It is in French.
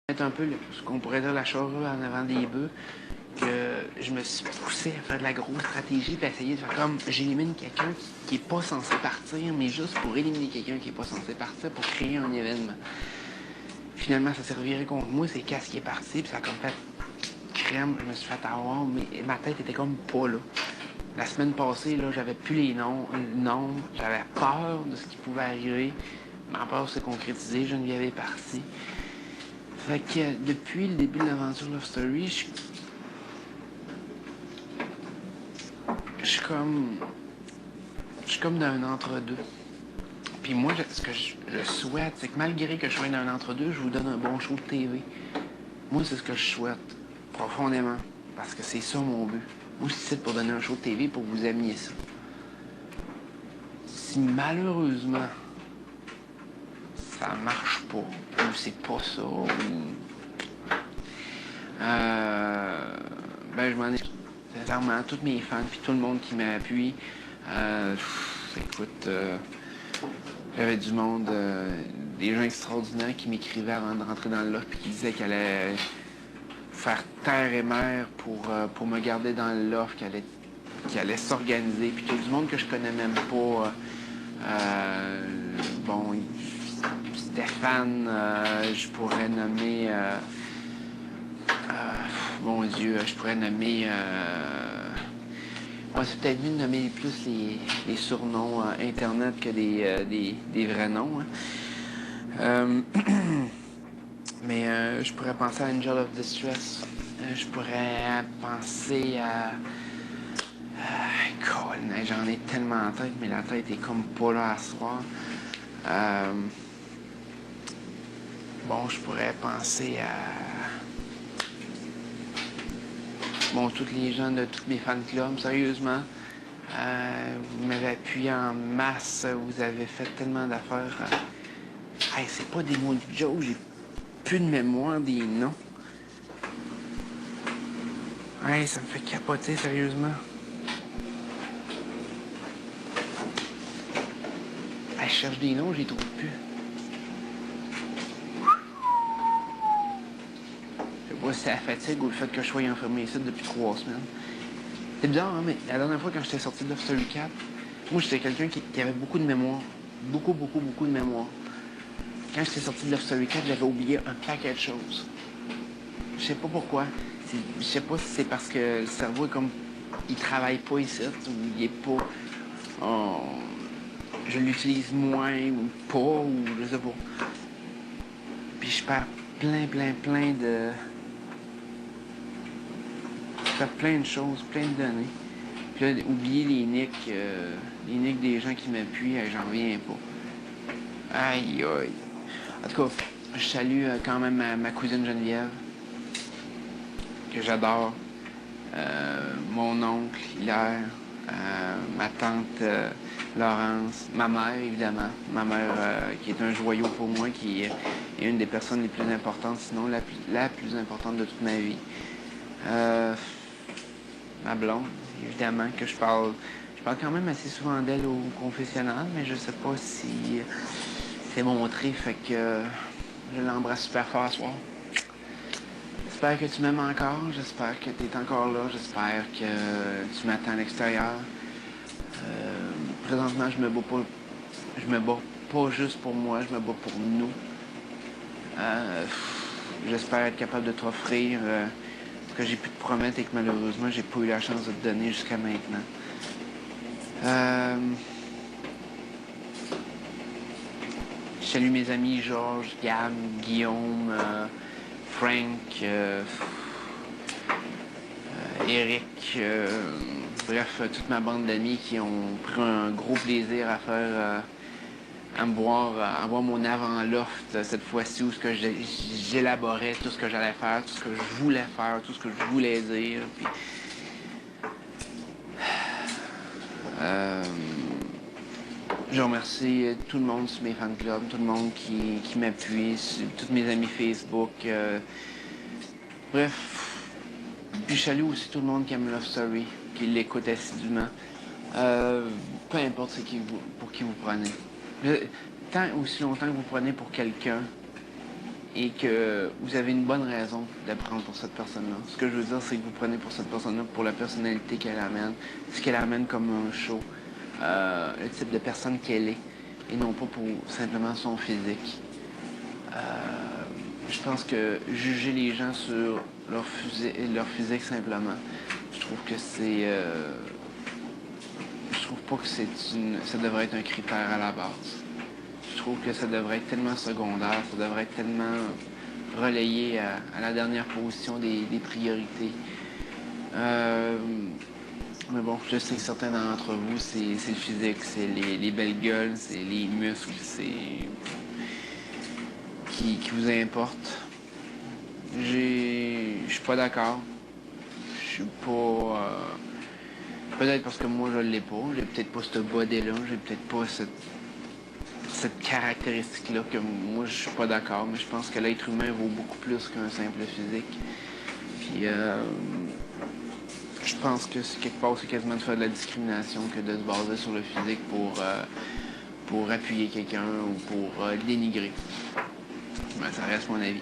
Être un peu ce qu'on pourrait dire la charrue en avant des bœufs, que je me suis poussé à faire de la grosse stratégie puis à essayer de faire comme j'élimine quelqu'un qui est pas censé partir, mais juste pour éliminer quelqu'un qui est pas censé partir pour créer un événement. Finalement, ça s'est reviré contre moi, c'est Cass qui est parti, puis ça a comme fait crème, je me suis fait avoir, mais ma tête était comme pas là. La semaine passée, là, j'avais plus les noms, j'avais peur de ce qui pouvait arriver. Ma peur s'est concrétisée, Geneviève est partie. Fait que depuis le début de l'aventure Love Story, je suis comme. Je suis comme dans un entre-deux. Puis moi, ce que je souhaite, c'est que malgré que je sois dans un entre-deux, je vous donne un bon show de TV. Moi, c'est ce que je souhaite, profondément. Parce que c'est ça mon but. Moi, c'est pour donner un show de TV pour que vous aimiez ça. Si malheureusement, ça marche pas, ou c'est pas ça, ou. Ben, je m'en ai. Sincèrement, tous mes fans, puis tout le monde qui m'appuie. Écoute, j'avais du monde, des gens extraordinaires qui m'écrivaient avant de rentrer dans le loft, puis qui disaient qu'elle allait faire terre et mer pour me garder dans le loft, qu'elle allait s'organiser, puis tout du monde que je connais même pas. Bon, Stéphane, je pourrais nommer. Mon Dieu, je pourrais nommer. Ouais, c'est peut-être mieux de nommer plus les surnoms Internet que des vrais noms. Hein. Mais je pourrais penser à Angel of Distress. Je pourrais penser à. Colin, j'en ai tellement en tête, mais la tête est comme pas là à soir. Bon, je pourrais penser à. Bon, tous les gens de tous mes fan clubs, sérieusement. Vous m'avez appuyé en masse, vous avez fait tellement d'affaires. Hey, c'est pas des mots de joke, j'ai plus de mémoire des noms. Hey, ça me fait capoter, sérieusement. Hey, je cherche des noms, je les trouve plus. Je sais pas si c'est la fatigue ou le fait que je sois enfermé ici depuis 3 semaines. C'est bizarre, hein, mais la dernière fois quand j'étais sorti de Love Story 4, moi j'étais quelqu'un qui avait beaucoup de mémoire. Beaucoup, beaucoup, beaucoup de mémoire. Quand j'étais sorti de Love Story 4, j'avais oublié un paquet de choses. Je sais pas pourquoi. Je sais pas si c'est parce que le cerveau est comme. Il travaille pas ici, ou il est pas. Oh, je l'utilise moins, ou pas, ou je sais pas. Puis je perds plein de. Je perds plein de choses, plein de données. Puis là, oublier les nicks des gens qui m'appuient, j'en reviens pas. Aïe, aïe. En tout cas, je salue quand même ma cousine Geneviève, que j'adore. Mon oncle, Hilaire, ma tante Laurence, ma mère, évidemment. Ma mère, qui est un joyau pour moi, qui est une des personnes les plus importantes, sinon la plus importante de toute ma vie. Ma blonde, évidemment, que je parle quand même assez souvent d'elle au confessionnal, mais je sais pas si c'est montré, fait que je l'embrasse super fort ce soir. J'espère que tu m'aimes encore, j'espère que tu es encore là, j'espère que tu m'attends à l'extérieur. Présentement, je me bats pas juste pour moi, je me bats pour nous. J'espère être capable de t'offrir ce que j'ai pu te promettre et que malheureusement, j'ai pas eu la chance de te donner jusqu'à maintenant. Je salue mes amis Georges, Gab, Guillaume, Frank, Eric, bref, toute ma bande d'amis qui ont pris un gros plaisir à faire, à me voir, à voir mon avant-loft cette fois-ci où ce que j'élaborais tout ce que j'allais faire, tout ce que je voulais faire, tout ce que je voulais dire. Puis, je remercie tout le monde sur mes fan clubs, tout le monde qui m'appuie, tous mes amis Facebook. Bref, puis je salue aussi tout le monde qui aime Love Story, qui l'écoute assidûment. Peu importe pour qui vous prenez. Tant aussi longtemps que vous prenez pour quelqu'un et que vous avez une bonne raison de prendre pour cette personne-là. Ce que je veux dire, c'est que vous prenez pour cette personne-là pour la personnalité qu'elle amène, ce qu'elle amène comme un show, le type de personne qu'elle est, et non pas pour simplement son physique. Je pense que juger les gens sur leur physique simplement, je trouve que c'est... je trouve pas que ça devrait être un critère à la base. Je trouve que ça devrait être tellement secondaire, ça devrait être tellement relayé à la dernière position des priorités. Mais bon, je sais que certains d'entre vous, c'est le physique, c'est les belles gueules, c'est les muscles, c'est qui vous importe. Je suis pas d'accord. Je suis pas... peut-être parce que moi, je l'ai pas. J'ai peut-être pas ce body-là. J'ai peut-être pas cette caractéristique-là que moi, je suis pas d'accord. Mais je pense que l'être humain vaut beaucoup plus qu'un simple physique. Puis, je pense que quelque part, c'est quasiment de faire de la discrimination que de se baser sur le physique pour appuyer quelqu'un ou pour le dénigrer. Ben, ça reste mon avis.